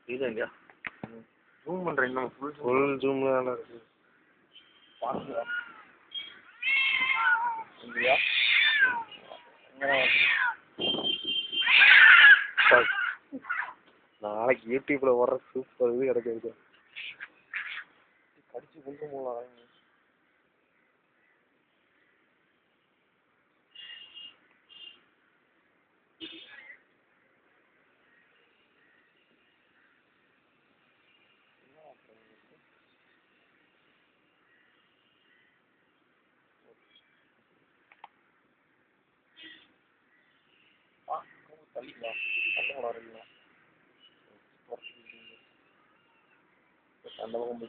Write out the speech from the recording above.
இது எங்க ஜூம் பண்றேன் இன்னும் ஃபுல் ஜூம்ல நல்லா இருக்கு. பாருங்க இங்கயா நாளைக்கு யூடியூப்ல வர சூப்பர் இது கிடைக்குது. கடிச்சு கொண்டு போகலாம். தள்ளிக்கலாம் தள்ள வர அந்த பக்கம்